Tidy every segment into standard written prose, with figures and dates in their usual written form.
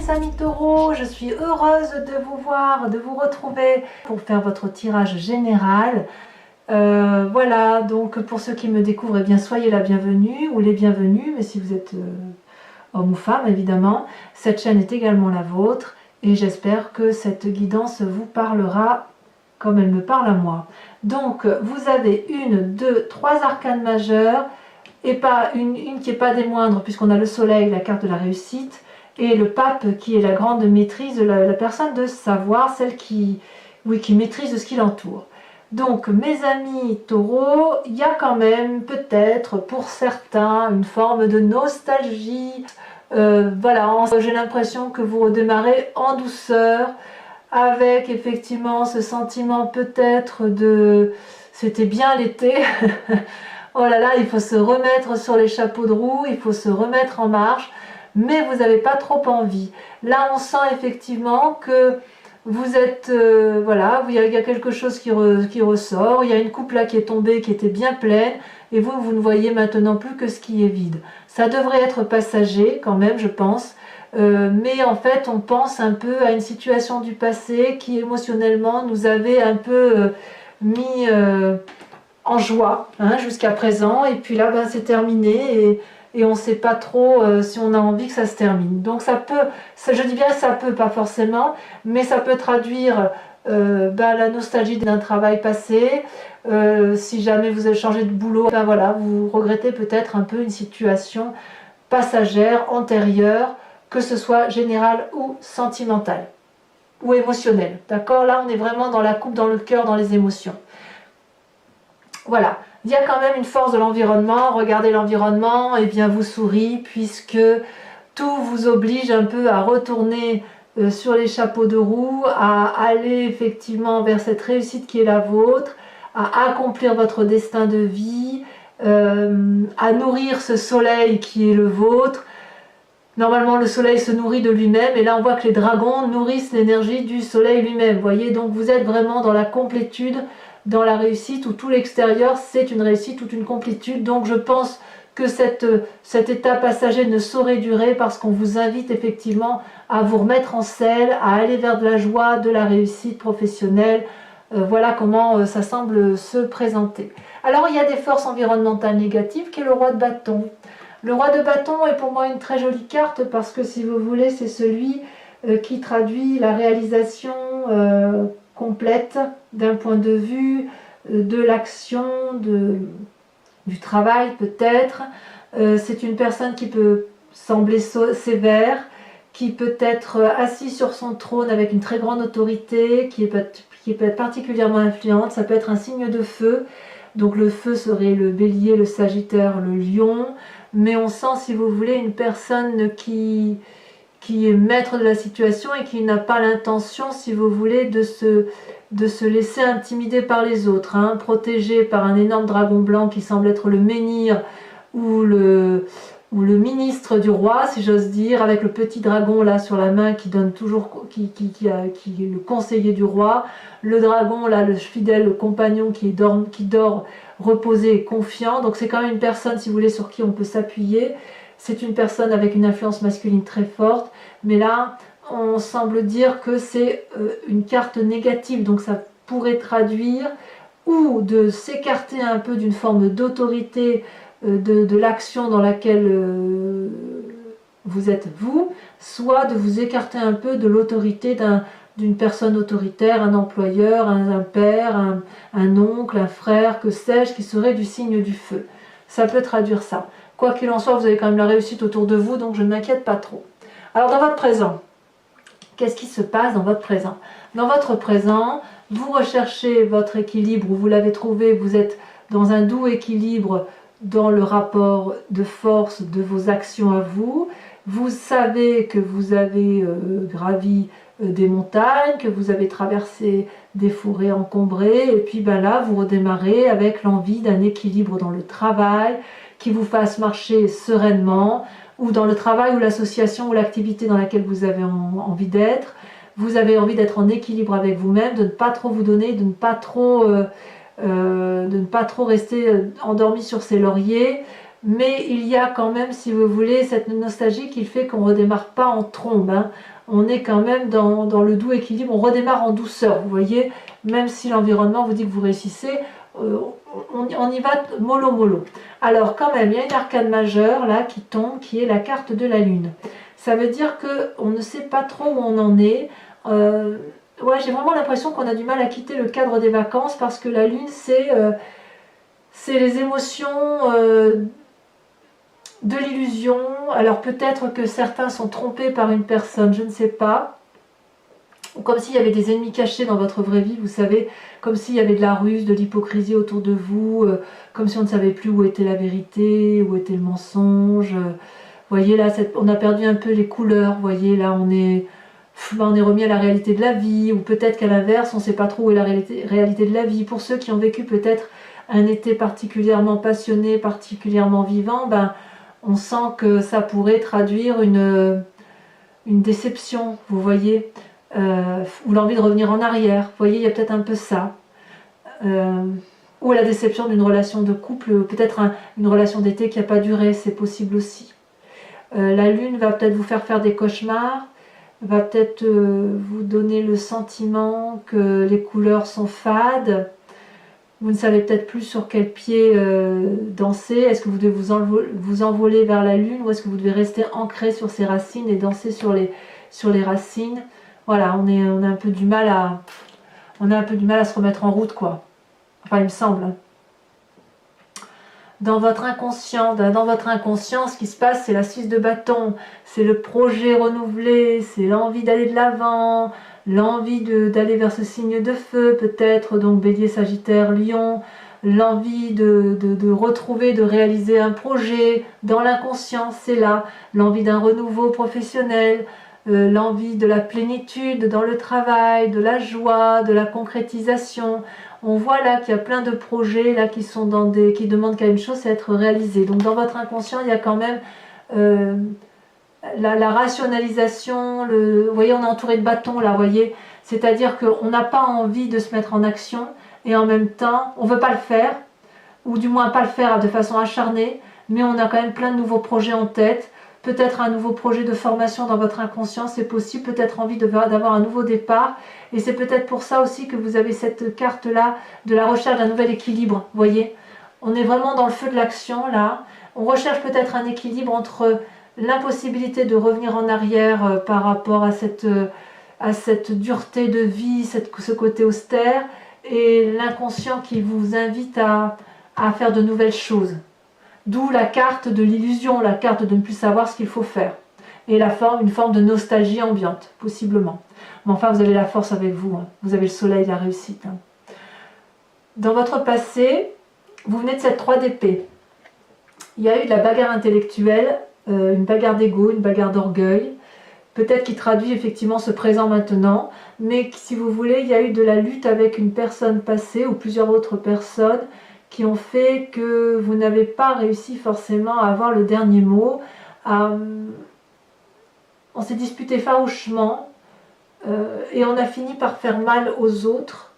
mes amis taureaux, je suis heureuse de vous voir, de vous retrouver pour faire votre tirage général. Voilà, donc pour ceux qui me découvrent, eh bien soyez la bienvenue ou les bienvenus, mais si vous êtes homme ou femme évidemment, cette chaîne est également la vôtre et j'espère que cette guidance vous parlera comme elle me parle à moi. Donc vous avez une, deux, trois arcanes majeures et pas une qui n'est pas des moindres puisqu'on a le soleil, la carte de la réussite, et le pape qui est la grande maîtrise de la personne de savoir, celle qui maîtrise ce qui l'entoure. Donc mes amis taureaux, il y a quand même peut-être pour certains une forme de nostalgie. Voilà, j'ai l'impression que vous redémarrez en douceur avec effectivement ce sentiment peut-être de c'était bien l'été. Oh là là, il faut se remettre sur les chapeaux de roue, il faut se remettre en marche, mais vous n'avez pas trop envie. Là on sent effectivement que vous êtes, voilà, il y a quelque chose qui ressort, il y a une coupe là qui est tombée, qui était bien pleine, et vous ne voyez maintenant plus que ce qui est vide. Ça devrait être passager quand même, je pense, mais en fait on pense un peu à une situation du passé qui émotionnellement nous avait un peu mis en joie jusqu'à présent, et puis là c'est terminé, et on ne sait pas trop si on a envie que ça se termine. Donc ça peut, je dis bien ça peut, pas forcément, mais ça peut traduire la nostalgie d'un travail passé. Si jamais vous avez changé de boulot, voilà, vous regrettez peut-être un peu une situation passagère, antérieure, que ce soit générale ou sentimentale, ou émotionnelle. D'accord? Là on est vraiment dans la coupe, dans le cœur, dans les émotions. Voilà, il y a quand même une force de l'environnement. Regardez l'environnement, et bien vous sourit puisque tout vous oblige un peu à retourner sur les chapeaux de roue, à aller effectivement vers cette réussite qui est la vôtre, à accomplir votre destin de vie, à nourrir ce soleil qui est le vôtre. Normalement le soleil se nourrit de lui-même, et là on voit que les dragons nourrissent l'énergie du soleil lui-même. Vous voyez, donc vous êtes vraiment dans la complétude, dans la réussite, où tout l'extérieur c'est une réussite, toute une complétude. Donc je pense que cet état passager ne saurait durer, parce qu'on vous invite effectivement à vous remettre en selle, à aller vers de la joie, de la réussite professionnelle. Voilà comment ça semble se présenter. Alors il y a des forces environnementales négatives qui est le roi de bâton. Le roi de bâton est pour moi une très jolie carte, parce que si vous voulez c'est celui qui traduit la réalisation complète d'un point de vue de l'action, du travail peut-être. C'est une personne qui peut sembler sévère, qui peut être assis sur son trône avec une très grande autorité, qui peut être particulièrement influente. Ça peut être un signe de feu, donc le feu serait le bélier, le sagittaire, le lion, mais on sent, si vous voulez, une personne qui est maître de la situation et qui n'a pas l'intention, si vous voulez, de se laisser intimider par les autres, protégé par un énorme dragon blanc qui semble être le menhir ou le ministre du roi, si j'ose dire, avec le petit dragon là sur la main qui donne toujours, qui est le conseiller du roi, le dragon là, le fidèle, le compagnon qui dort reposé et confiant. Donc c'est quand même une personne, si vous voulez, sur qui on peut s'appuyer. C'est une personne avec une influence masculine très forte, mais là on semble dire que c'est une carte négative, donc ça pourrait traduire ou de s'écarter un peu d'une forme d'autorité de l'action dans laquelle vous êtes vous, soit de vous écarter un peu de l'autorité d'une personne autoritaire, un employeur, un père, un oncle, un frère, que sais-je, qui serait du signe du feu. Ça peut traduire ça. Quoi qu'il en soit, vous avez quand même la réussite autour de vous, donc je ne m'inquiète pas trop. Alors dans votre présent, qu'est-ce qui se passe dans votre présent? Dans votre présent, vous recherchez votre équilibre, ou vous l'avez trouvé, vous êtes dans un doux équilibre dans le rapport de force de vos actions à vous. Vous savez que vous avez gravi des montagnes, que vous avez traversé des forêts encombrées, et puis là vous redémarrez avec l'envie d'un équilibre dans le travail qui vous fasse marcher sereinement, ou dans le travail ou l'association ou l'activité dans laquelle vous avez envie d'être. Vous avez envie d'être en équilibre avec vous-même, de ne pas trop vous donner, de ne pas trop rester endormi sur ses lauriers, mais il y a quand même, si vous voulez, cette nostalgie qui fait qu'on ne redémarre pas en trombe, hein. On est quand même dans le doux équilibre, on redémarre en douceur, vous voyez, même si l'environnement vous dit que vous réussissez, on y va mollo mollo. Alors quand même, il y a une arcane majeure là qui tombe, qui est la carte de la lune. Ça veut dire qu'on ne sait pas trop où on en est. Ouais, j'ai vraiment l'impression qu'on a du mal à quitter le cadre des vacances parce que la lune, c'est les émotions de l'illusion. Alors peut-être que certains sont trompés par une personne, je ne sais pas. Ou comme s'il y avait des ennemis cachés dans votre vraie vie, vous savez, comme s'il y avait de la ruse, de l'hypocrisie autour de vous, comme si on ne savait plus où était la vérité, où était le mensonge. Voyez là, on a perdu un peu les couleurs, voyez là, on est remis à la réalité de la vie, ou peut-être qu'à l'inverse, on ne sait pas trop où est la réalité de la vie. Pour ceux qui ont vécu peut-être un été particulièrement passionné, particulièrement vivant, ben, on sent que ça pourrait traduire une déception, vous voyez, ou l'envie de revenir en arrière. Vous voyez, il y a peut-être un peu ça. Ou la déception d'une relation de couple, peut-être une relation d'été qui n'a pas duré, c'est possible aussi. La lune va peut-être vous faire des cauchemars, va peut-être vous donner le sentiment que les couleurs sont fades. Vous ne savez peut-être plus sur quel pied danser. Est-ce que vous devez vous envoler vers la lune ou est-ce que vous devez rester ancré sur ses racines et danser sur les racines? Voilà, on a un peu du mal à se remettre en route, quoi. Enfin, il me semble. Dans votre inconscient, ce qui se passe, c'est la 6 de bâton, c'est le projet renouvelé, c'est l'envie d'aller de l'avant, l'envie d'aller vers ce signe de feu, peut-être, donc Bélier, Sagittaire, Lion, l'envie de retrouver, de réaliser un projet. Dans l'inconscient, c'est là, l'envie d'un renouveau professionnel, l'envie de la plénitude dans le travail, de la joie, de la concrétisation. On voit là qu'il y a plein de projets là qui demandent qu'à une chose, c'est être réalisé. Donc dans votre inconscient, il y a quand même la rationalisation. Vous voyez, on est entouré de bâtons là, vous voyez. C'est-à-dire qu'on n'a pas envie de se mettre en action et en même temps, on ne veut pas le faire, ou du moins pas le faire de façon acharnée, mais on a quand même plein de nouveaux projets en tête. Peut-être un nouveau projet de formation dans votre inconscient, c'est possible, peut-être envie d'avoir un nouveau départ, et c'est peut-être pour ça aussi que vous avez cette carte-là de la recherche d'un nouvel équilibre, vous voyez. On est vraiment dans le feu de l'action, là. On recherche peut-être un équilibre entre l'impossibilité de revenir en arrière par rapport à cette dureté de vie, ce côté austère, et l'inconscient qui vous invite à faire de nouvelles choses. D'où la carte de l'illusion, la carte de ne plus savoir ce qu'il faut faire. Et une forme de nostalgie ambiante, possiblement. Mais enfin, vous avez la force avec vous, hein. Vous avez le soleil, la réussite. Hein. Dans votre passé, vous venez de cette 3 d'épée. Il y a eu de la bagarre intellectuelle, une bagarre d'ego, une bagarre d'orgueil, peut-être qui traduit effectivement ce présent maintenant, mais si vous voulez, il y a eu de la lutte avec une personne passée ou plusieurs autres personnes qui ont fait que vous n'avez pas réussi forcément à avoir le dernier mot. On s'est disputé farouchement et on a fini par faire mal aux autres,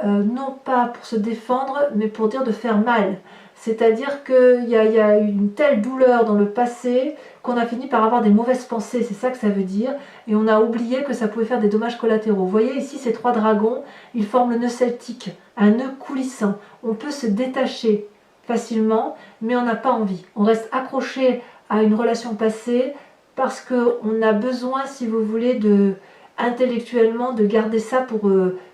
non pas pour se défendre, mais pour dire de faire mal. C'est-à-dire qu'il y a eu une telle douleur dans le passé qu'on a fini par avoir des mauvaises pensées, c'est ça que ça veut dire, et on a oublié que ça pouvait faire des dommages collatéraux. Vous voyez ici ces 3 dragons, ils forment le nœud celtique, un nœud coulissant. On peut se détacher facilement, mais on n'a pas envie. On reste accroché à une relation passée parce qu'on a besoin, si vous voulez, intellectuellement de garder ça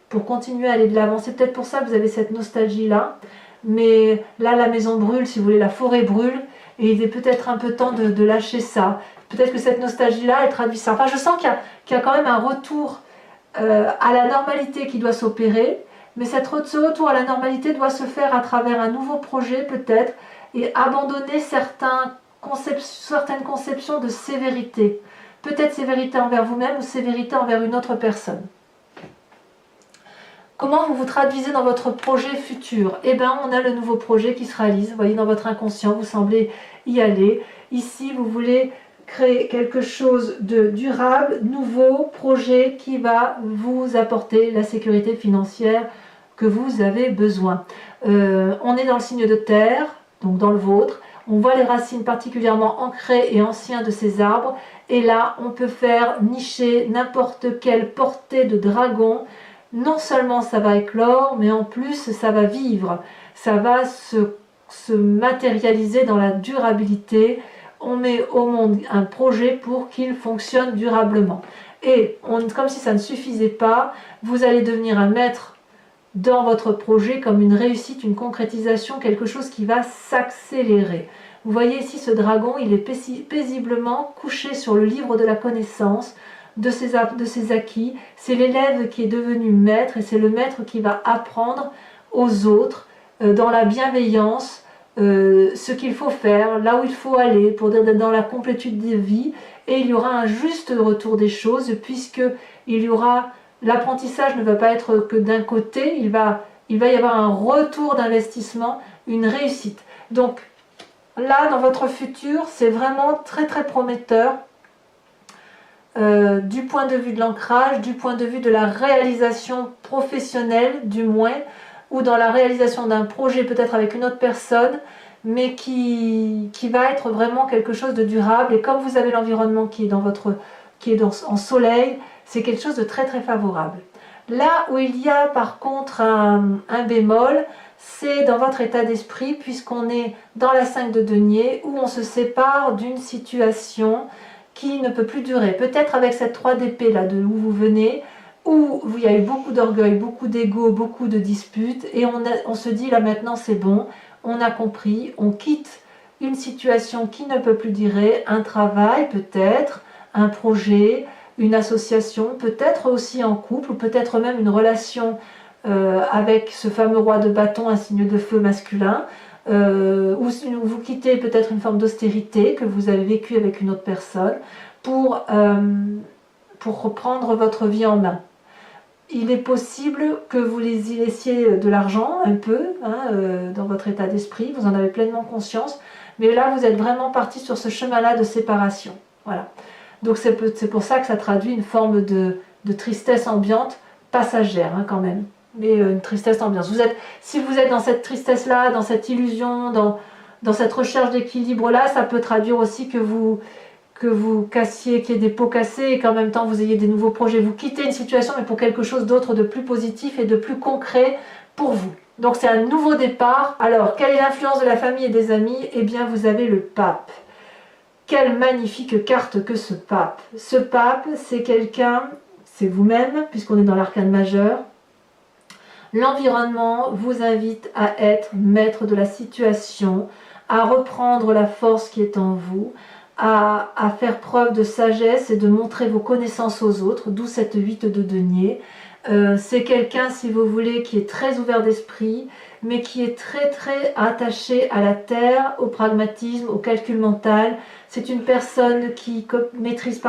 pour continuer à aller de l'avant. C'est peut-être pour ça que vous avez cette nostalgie-là. Mais là, la maison brûle, si vous voulez, la forêt brûle, et il est peut-être un peu temps de lâcher ça. Peut-être que cette nostalgie-là, elle traduit ça. Enfin, je sens qu'il y a quand même un retour à la normalité qui doit s'opérer, mais ce retour à la normalité doit se faire à travers un nouveau projet, peut-être, et abandonner certaines conceptions de sévérité. Peut-être sévérité envers vous-même ou sévérité envers une autre personne. Comment vous vous traduisez dans votre projet futur? Eh bien, on a le nouveau projet qui se réalise. Vous voyez, dans votre inconscient, vous semblez y aller. Ici, vous voulez créer quelque chose de durable, nouveau, projet qui va vous apporter la sécurité financière que vous avez besoin. On est dans le signe de terre, donc dans le vôtre. On voit les racines particulièrement ancrées et anciennes de ces arbres. Et là, on peut faire nicher n'importe quelle portée de dragon. Non seulement ça va éclore, mais en plus ça va vivre. Ça va se matérialiser dans la durabilité. On met au monde un projet pour qu'il fonctionne durablement. Et comme si ça ne suffisait pas, vous allez devenir un maître dans votre projet comme une réussite, une concrétisation, quelque chose qui va s'accélérer. Vous voyez ici ce dragon, il est paisiblement couché sur le livre de la connaissance, de ses acquis. C'est l'élève qui est devenu maître et c'est le maître qui va apprendre aux autres dans la bienveillance ce qu'il faut faire, là où il faut aller pour dire dans la complétude de vie. Et il y aura un juste retour des choses puisque il y aura l'apprentissage ne va pas être que d'un côté, il va y avoir un retour d'investissement, une réussite. Donc là, dans votre futur, c'est vraiment très très prometteur du point de vue de l'ancrage, du point de vue de la réalisation professionnelle du moins, ou dans la réalisation d'un projet peut-être avec une autre personne, mais qui va être vraiment quelque chose de durable. Et comme vous avez l'environnement qui est en soleil, c'est quelque chose de très très favorable. Là où il y a par contre un bémol, c'est dans votre état d'esprit, puisqu'on est dans la 5 de denier, où on se sépare d'une situation qui ne peut plus durer. Peut-être avec cette 3 d'épée là, de où vous venez, où il y a eu beaucoup d'orgueil, beaucoup d'ego, beaucoup de disputes, et on se dit là maintenant c'est bon, on a compris, on quitte une situation qui ne peut plus durer, un travail peut-être, un projet, une association, peut-être aussi en couple, ou peut-être même une relation avec ce fameux roi de bâton, un signe de feu masculin, ou vous quittez peut-être une forme d'austérité que vous avez vécue avec une autre personne pour reprendre votre vie en main. Il est possible que vous y laissiez de l'argent un peu dans votre état d'esprit, vous en avez pleinement conscience, mais là vous êtes vraiment parti sur ce chemin-là de séparation. Voilà. Donc c'est pour ça que ça traduit une forme de tristesse ambiante, passagère quand même, mais une tristesse ambiante. Si vous êtes dans cette tristesse-là, dans cette illusion, dans cette recherche d'équilibre-là, ça peut traduire aussi que vous cassiez, qu'il y ait des pots cassés et qu'en même temps vous ayez des nouveaux projets. Vous quittez une situation mais pour quelque chose d'autre de plus positif et de plus concret pour vous. Donc c'est un nouveau départ. Alors, quelle est l'influence de la famille et des amis? Eh bien, vous avez le pape. Quelle magnifique carte que ce pape. Ce pape, c'est quelqu'un, c'est vous-même, puisqu'on est dans l'arcane majeur. L'environnement vous invite à être maître de la situation, à reprendre la force qui est en vous, à faire preuve de sagesse et de montrer vos connaissances aux autres, d'où cette 8 de denier. C'est quelqu'un, si vous voulez, qui est très ouvert d'esprit, mais qui est très très attaché à la terre, au pragmatisme, au calcul mental. C'est une personne qui maîtrise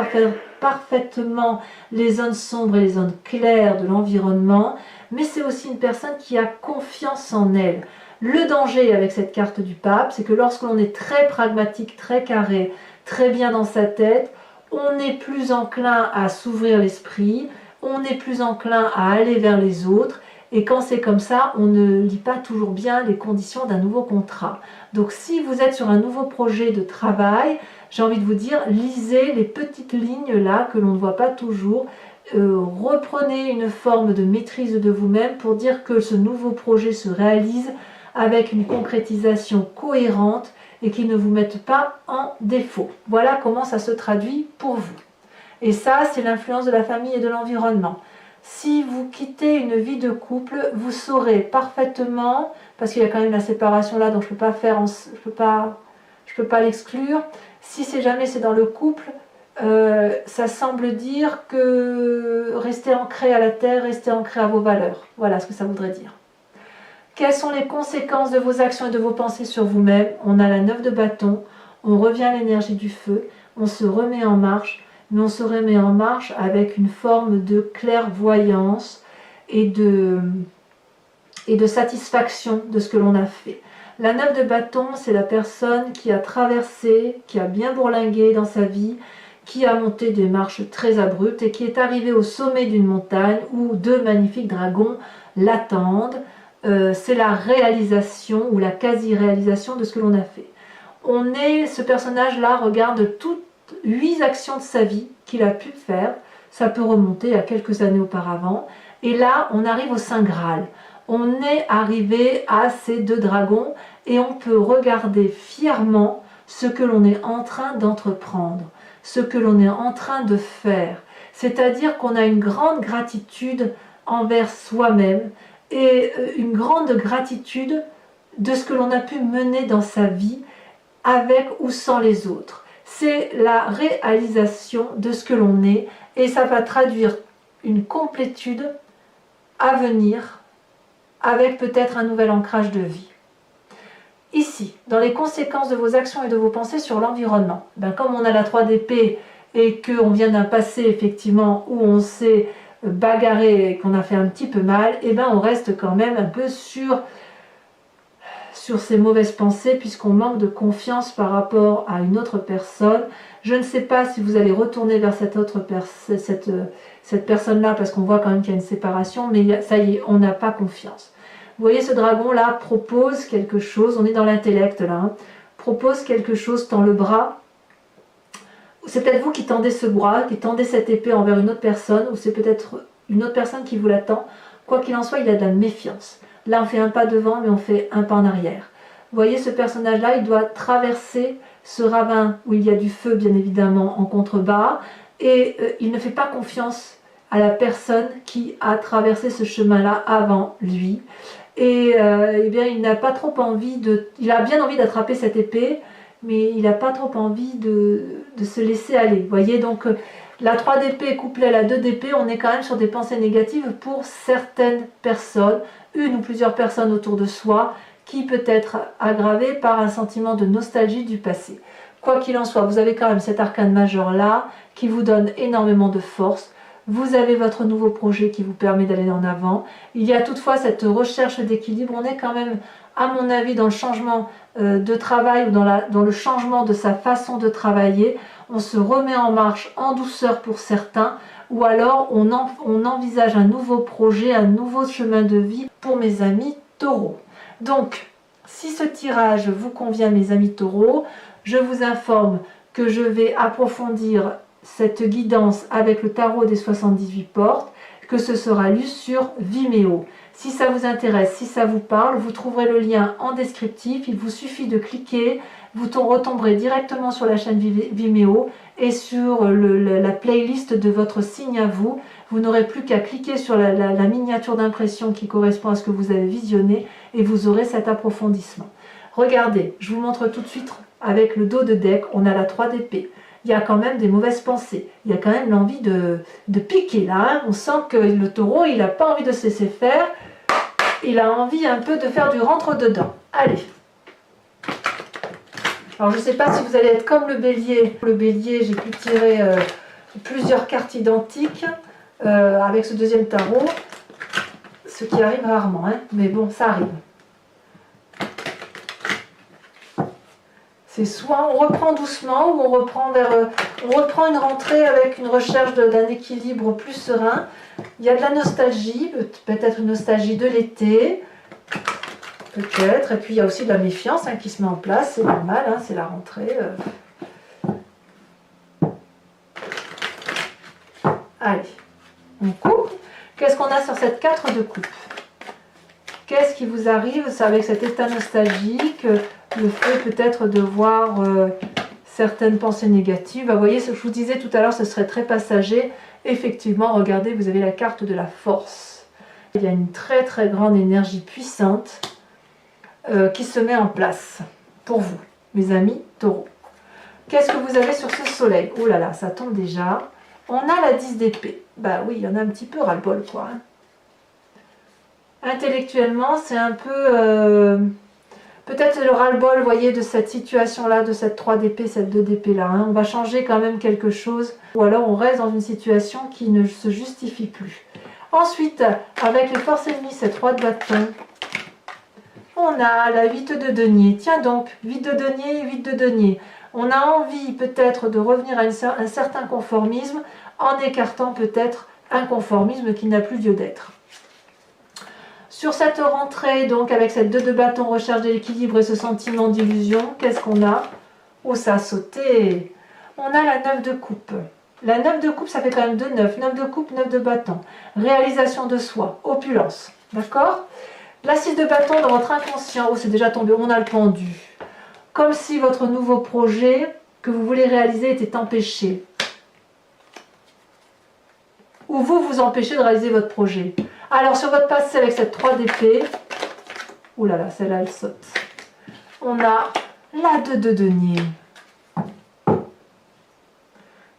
parfaitement les zones sombres et les zones claires de l'environnement, mais c'est aussi une personne qui a confiance en elle. Le danger avec cette carte du pape, c'est que lorsque l'on est très pragmatique, très carré, très bien dans sa tête, on est plus enclin à s'ouvrir l'esprit, on est plus enclin à aller vers les autres, et quand c'est comme ça, on ne lit pas toujours bien les conditions d'un nouveau contrat. Donc si vous êtes sur un nouveau projet de travail, j'ai envie de vous dire, lisez les petites lignes là que l'on ne voit pas toujours, reprenez une forme de maîtrise de vous-même pour dire que ce nouveau projet se réalise avec une concrétisation cohérente et qui ne vous mette pas en défaut. Voilà comment ça se traduit pour vous. Et ça, c'est l'influence de la famille et de l'environnement. Si vous quittez une vie de couple, vous saurez parfaitement, parce qu'il y a quand même la séparation là, donc je peux pas l'exclure. Si jamais c'est dans le couple, ça semble dire que restez ancré à la terre, restez ancré à vos valeurs. Voilà ce que ça voudrait dire. Quelles sont les conséquences de vos actions et de vos pensées sur vous-même? On a la 9 de bâton, on revient à l'énergie du feu, on se remet en marche, mais on se remet en marche avec une forme de clairvoyance et de satisfaction de ce que l'on a fait. La 9 de bâton, c'est la personne qui a traversé, qui a bien bourlingué dans sa vie, qui a monté des marches très abruptes et qui est arrivée au sommet d'une montagne où deux magnifiques dragons l'attendent. C'est la réalisation ou la quasi-réalisation de ce que l'on a fait. Ce personnage-là regarde toutes 8 actions de sa vie qu'il a pu faire. Ça peut remonter à quelques années auparavant. Et là, on arrive au Saint Graal. On est arrivé à ces 2 dragons et on peut regarder fièrement ce que l'on est en train d'entreprendre, ce que l'on est en train de faire. C'est-à-dire qu'on a une grande gratitude envers soi-même et une grande gratitude de ce que l'on a pu mener dans sa vie avec ou sans les autres. C'est la réalisation de ce que l'on est et ça va traduire une complétude à venir avec peut-être un nouvel ancrage de vie. Ici, dans les conséquences de vos actions et de vos pensées sur l'environnement, comme on a la 3 d'épée et qu'on vient d'un passé effectivement où on s'est bagarré et qu'on a fait un petit peu mal, on reste quand même un peu sur ces mauvaises pensées puisqu'on manque de confiance par rapport à une autre personne. Je ne sais pas si vous allez retourner vers cette personne-là parce qu'on voit quand même qu'il y a une séparation, mais ça y est, on n'a pas confiance. Vous voyez, ce dragon-là propose quelque chose, on est dans l'intellect là, propose quelque chose, tend le bras. C'est peut-être vous qui tendez ce bras, qui tendez cette épée envers une autre personne, ou c'est peut-être une autre personne qui vous l'attend. Quoi qu'il en soit, il y a de la méfiance. Là, on fait un pas devant, mais on fait un pas en arrière. Vous voyez, ce personnage-là, il doit traverser ce ravin où il y a du feu, bien évidemment, en contrebas, et il ne fait pas confiance à la personne qui a traversé ce chemin-là avant lui. Et il n'a pas trop envie il a bien envie d'attraper cette épée, mais il n'a pas trop envie de se laisser aller. Vous voyez, donc la 3 d'épée couplée à la 2 d'épée, on est quand même sur des pensées négatives pour certaines personnes, une ou plusieurs personnes autour de soi, qui peut être aggravée par un sentiment de nostalgie du passé. Quoi qu'il en soit, vous avez quand même cet arcane majeur là, qui vous donne énormément de force. Vous avez votre nouveau projet qui vous permet d'aller en avant. Il y a toutefois cette recherche d'équilibre. On est quand même, à mon avis, dans le changement de travail ou dans le changement de sa façon de travailler. On se remet en marche en douceur pour certains, ou alors on envisage un nouveau projet, un nouveau chemin de vie pour mes amis taureaux. Donc, si ce tirage vous convient, mes amis taureaux, je vous informe que je vais approfondir cette guidance avec le tarot des 78 portes, que ce sera lu sur Vimeo. Si ça vous intéresse, si ça vous parle, vous trouverez le lien en descriptif. Il vous suffit de cliquer, vous retomberez directement sur la chaîne Vimeo et sur la playlist de votre signe à vous. Vous n'aurez plus qu'à cliquer sur la miniature d'impression qui correspond à ce que vous avez visionné et vous aurez cet approfondissement. Regardez, je vous montre tout de suite avec le dos de deck, on a la 3 d'épée. Il y a quand même des mauvaises pensées. Il y a quand même l'envie de piquer là. Hein. On sent que le taureau, il n'a pas envie de se laisser faire. Il a envie un peu de faire du rentre-dedans. Allez. Alors je ne sais pas si vous allez être comme le bélier. Le bélier, j'ai pu tirer plusieurs cartes identiques avec ce deuxième tarot. Ce qui arrive rarement. Hein. Mais bon, ça arrive. C'est soit on reprend doucement ou on reprend une rentrée avec une recherche d'un équilibre plus serein. Il y a de la nostalgie, peut-être une nostalgie de l'été, peut-être. Et puis il y a aussi de la méfiance qui se met en place, c'est normal, hein, c'est la rentrée. Allez, on coupe. Qu'est-ce qu'on a sur cette 4 de coupe? Qu'est-ce qui vous arrive avec cet état nostalgique? Le fait peut-être de voir certaines pensées négatives. Vous voyez, ce que je vous disais tout à l'heure, ce serait très passager. Effectivement, regardez, vous avez la carte de la force. Il y a une très très grande énergie puissante qui se met en place pour vous, mes amis taureaux. Qu'est-ce que vous avez sur ce soleil? Oh là là, ça tombe déjà. On a la 10 d'épée. Bah oui, il y en a un petit peu ras-le-bol, quoi. Hein. Intellectuellement, c'est un peu... peut-être le ras-le-bol, vous voyez, de cette situation-là, de cette 3 d'épée, cette 2 d'épée-là. Hein. On va changer quand même quelque chose. Ou alors on reste dans une situation qui ne se justifie plus. Ensuite, avec les forces ennemies, cette 3 de bâton, on a la 8 de denier. Tiens donc, 8 de denier, 8 de denier. On a envie peut-être de revenir à un certain conformisme en écartant peut-être un conformisme qui n'a plus lieu d'être. Sur cette rentrée, donc avec cette 2 de bâton, recherche de l'équilibre et ce sentiment d'illusion, qu'est-ce qu'on a? Oh, ça a sauté. On a la 9 de coupe. La 9 de coupe, ça fait quand même 2 9. 9 de coupe, 9 de bâton. Réalisation de soi, opulence. D'accord? La 6 de bâton dans votre inconscient. Oh, c'est déjà tombé, on a le pendu. Comme si votre nouveau projet que vous voulez réaliser était empêché. Ou vous vous empêchez de réaliser votre projet. Alors, sur votre passé avec cette 3 d'épée, ouh là là, celle-là, elle saute. On a la 2 de denier.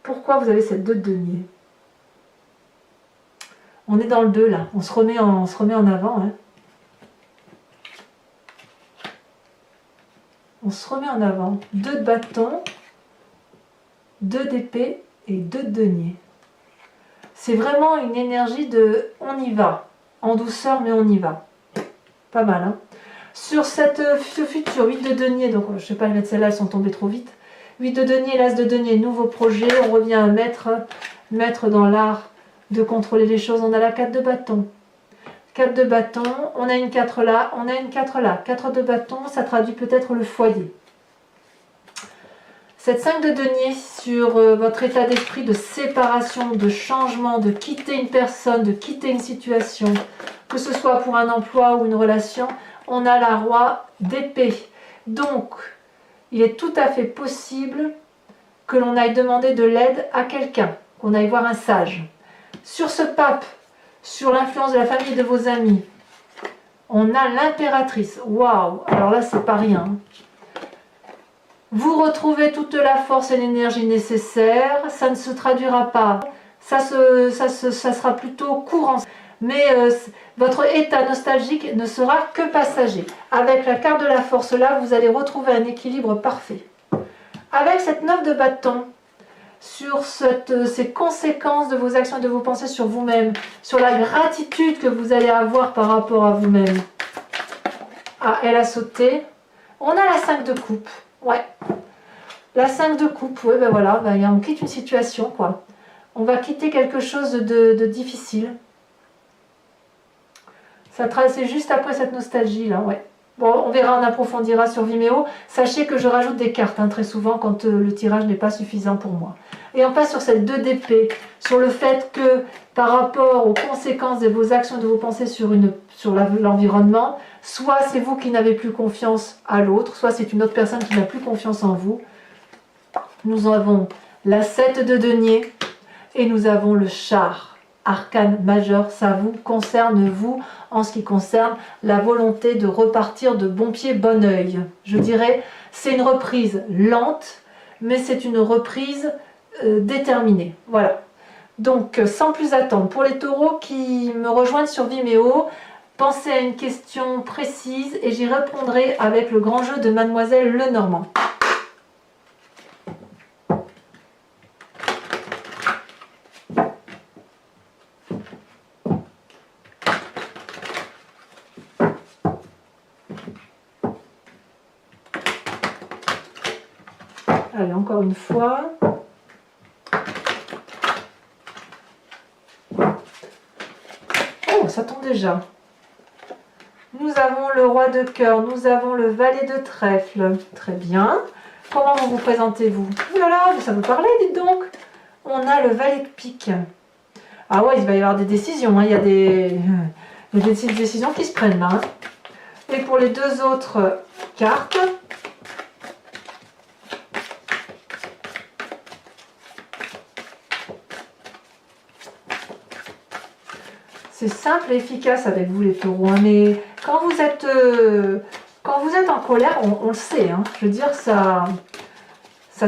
Pourquoi vous avez cette 2 de denier? On est dans le 2 là, on se remet en avant. Hein. On se remet en avant. 2 de bâton, 2 d'épée et 2 de denier. C'est vraiment une énergie de on y va, en douceur mais on y va. Pas mal. Hein. Sur ce futur 8 de denier, donc je ne vais pas les mettre celles-là, elles sont tombées trop vite. 8 de denier, l'as de denier, nouveau projet, on revient à maître dans l'art de contrôler les choses. On a la 4 de bâton. 4 de bâton, on a une 4 là, on a une 4 là. 4 de bâton, ça traduit peut-être le foyer. Cette 5 de denier sur votre état d'esprit de séparation, de changement, de quitter une personne, de quitter une situation, que ce soit pour un emploi ou une relation, on a la roi d'épée. Donc, il est tout à fait possible que l'on aille demander de l'aide à quelqu'un, qu'on aille voir un sage. Sur ce pape, sur l'influence de la famille et de vos amis, on a l'impératrice. Waouh! Alors là, c'est pas rien. Vous retrouvez toute la force et l'énergie nécessaires. Ça ne se traduira pas. Ça sera plutôt courant. Mais votre état nostalgique ne sera que passager. Avec la carte de la force là, vous allez retrouver un équilibre parfait. Avec cette 9 de bâton, sur ces conséquences de vos actions et de vos pensées sur vous-même, sur la gratitude que vous allez avoir par rapport à vous-même. Ah, elle a sauté. On a la 5 de coupe. Ouais. La 5 de coupe, oui, ben voilà, on quitte une situation, quoi. On va quitter quelque chose de difficile. C'est juste après cette nostalgie, là, ouais. Bon, on verra, on approfondira sur Vimeo. Sachez que je rajoute des cartes, hein, très souvent, quand le tirage n'est pas suffisant pour moi. Et on passe sur cette 2 d'épée, sur le fait que, par rapport aux conséquences de vos actions, de vos pensées sur l'environnement, soit c'est vous qui n'avez plus confiance à l'autre, soit c'est une autre personne qui n'a plus confiance en vous. Nous avons la 7 de denier et nous avons le char, arcane majeur. Ça vous concerne, vous, en ce qui concerne la volonté de repartir de bon pied, bon oeil. Je dirais, c'est une reprise lente, mais c'est une reprise déterminée. Voilà. Donc, sans plus attendre, pour les taureaux qui me rejoignent sur Vimeo, pensez à une question précise et j'y répondrai avec le grand jeu de Mademoiselle Lenormand. Allez, encore une fois. Oh, ça tombe déjà. Nous avons le roi de cœur, nous avons le valet de trèfle. Très bien. Comment vous présentez-vous? Ouh là là, ça vous parlait, dites donc. On a le valet de pique. Ah ouais, il va y avoir des décisions. Hein. Il y a des décisions qui se prennent là. Hein. Et pour les deux autres cartes, c'est simple et efficace avec vous les taureaux, hein, mais quand vous êtes en colère, on le sait, hein, je veux dire, ça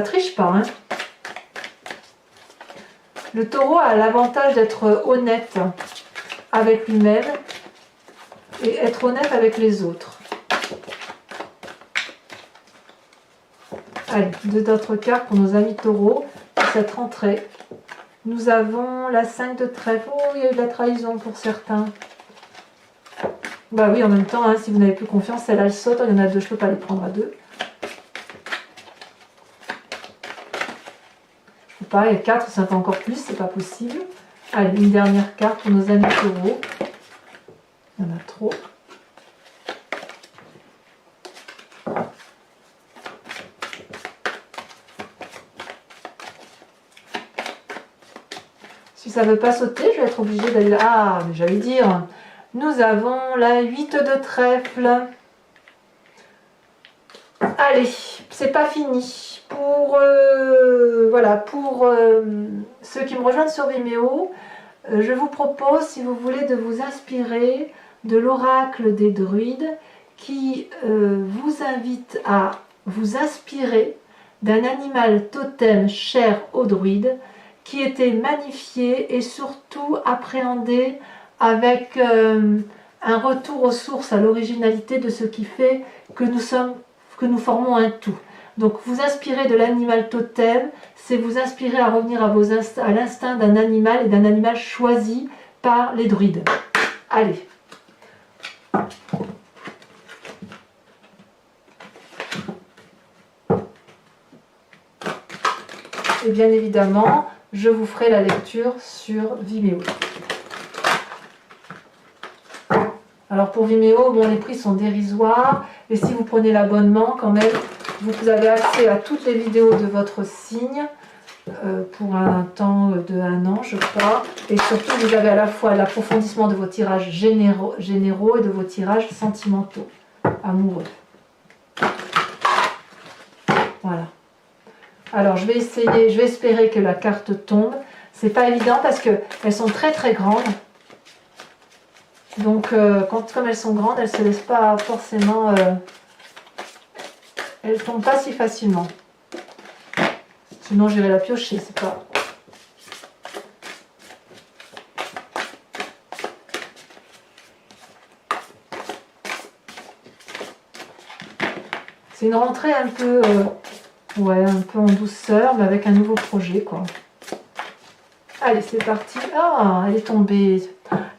triche pas. Hein. Le taureau a l'avantage d'être honnête avec lui-même et être honnête avec les autres. Allez, deux autres cartes pour nos amis taureaux pour cette rentrée. Nous avons la 5 de trèfle. Oh, il y a eu de la trahison pour certains. Bah oui, en même temps, hein, si vous n'avez plus confiance, celle-là, elle saute. Il y en a deux, je ne peux pas les prendre à deux. Je ne peux pas, et 4, c'est encore plus, c'est pas possible. Allez, une dernière carte pour nos amis taureaux. Il y en a trop. Si ça ne veut pas sauter, je vais être obligée d'aller là. Ah, mais j'allais dire, nous avons la 8 de trèfle. Allez, c'est pas fini. Voilà, pour ceux qui me rejoignent sur Vimeo, je vous propose, si vous voulez, de vous inspirer de l'oracle des druides qui vous invite à vous inspirer d'un animal totem cher aux druides qui était magnifié et surtout appréhendé avec un retour aux sources, à l'originalité de ce qui fait que nous formons un tout. Donc vous inspirer de l'animal totem, c'est vous inspirer à revenir à l'instinct d'un animal et d'un animal choisi par les druides. Allez. Et bien évidemment, je vous ferai la lecture sur Vimeo. Alors pour Vimeo, bon, les prix sont dérisoires, et si vous prenez l'abonnement, quand même, vous avez accès à toutes les vidéos de votre signe pour un temps de 1 an, je crois. Et surtout, vous avez à la fois l'approfondissement de vos tirages généraux et de vos tirages sentimentaux, amoureux. Voilà. Alors je vais espérer que la carte tombe. C'est pas évident parce qu'elles sont très très grandes. Donc comme elles sont grandes, elles se laissent pas forcément... elles tombent pas si facilement. Sinon j'irai la piocher, c'est pas... C'est une rentrée un peu... ouais, un peu en douceur, mais avec un nouveau projet, quoi. Allez, c'est parti. Ah, elle est tombée.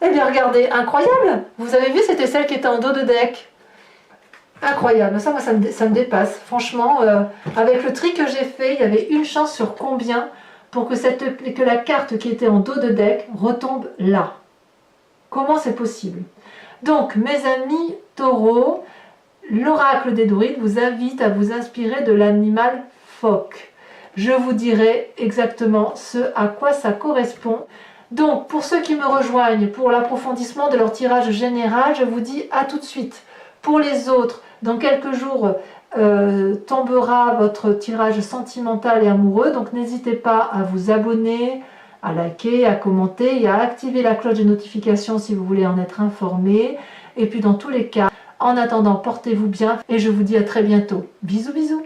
Eh bien, regardez, incroyable. Vous avez vu, c'était celle qui était en dos de deck. Incroyable. Ça, moi, ça me dépasse. Franchement, avec le tri que j'ai fait, il y avait une chance sur combien pour que la carte qui était en dos de deck retombe là. Comment c'est possible? Donc, mes amis taureaux, l'oracle des druides vous invite à vous inspirer de l'animal phoque. Je vous dirai exactement ce à quoi ça correspond. Donc, pour ceux qui me rejoignent pour l'approfondissement de leur tirage général, je vous dis à tout de suite. Pour les autres, dans quelques jours, tombera votre tirage sentimental et amoureux. Donc, n'hésitez pas à vous abonner, à liker, à commenter et à activer la cloche de notification si vous voulez en être informé. Et puis, dans tous les cas, en attendant, portez-vous bien et je vous dis à très bientôt. Bisous, bisous.